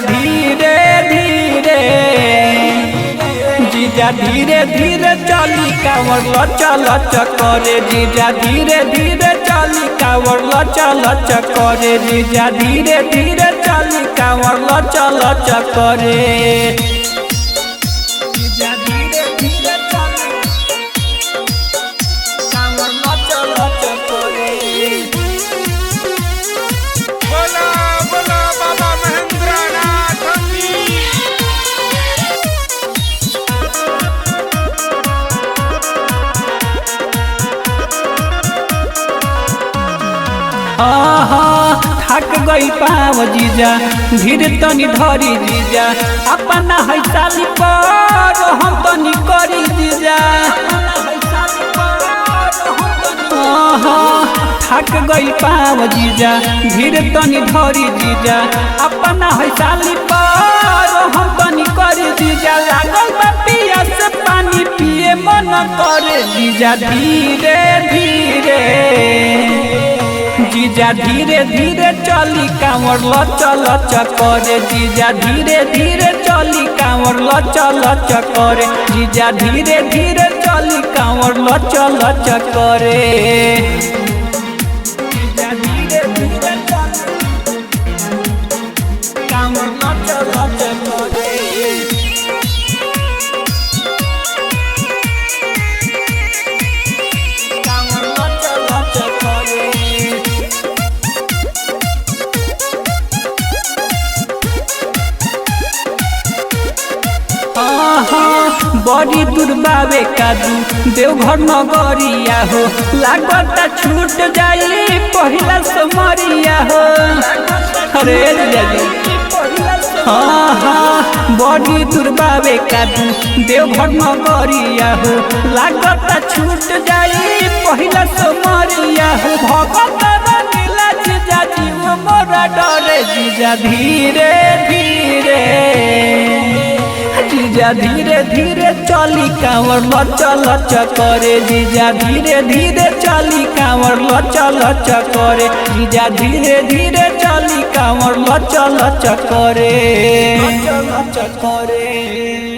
धीरे धीरे जीजा धीरे धीरे चली कांवर लचा लचा करे जीजा धीरे धीरे चली कांवर लचा लचा करे जीजा धीरे धीरे चली कांवर लचा लचा करे जीजा धीरे धीरे चली कांवर लचा लचा करे। थक गई पाव जीजा धीरे तनी धरी जीजा अपना है साली पर हम तनी करी जीजा। थक गई पाव जीजा धीरे तनी धरी जीजा अपना है साली पर हम तनी करी जीजा। लागल बा पियास पानी पिए मन करे जीजा धीरे धीरे जीजा धीरे धीरे चली कांवर लचा लचा करे जीजा धीरे धीरे चली कांवर लचा लचा करे जीजा धीरे धीरे चली कांवर लचा लचा करे जीजा धीरे धीरे चली कांवर लचा लचा करे। बड़ी दुर्बावे कादू देवघर नगरिया हो लागता छूट जाई पहिला समरिया हो। अरे बड़ी दुर्बावे कादू देवघर नगरिया हो लागता छूट जाई पहिला समरिया हो। भगत नीला जीजा जीव मोरा डरे जीजा धीरे धीरे जीजा धीरे धीरे चली कांवर लचा लचा करे जीजा धीरे धीरे चली कांवर लचा लचा करे जीजा धीरे धीरे चली कांवर लचा लचा करे लचा लचा करे।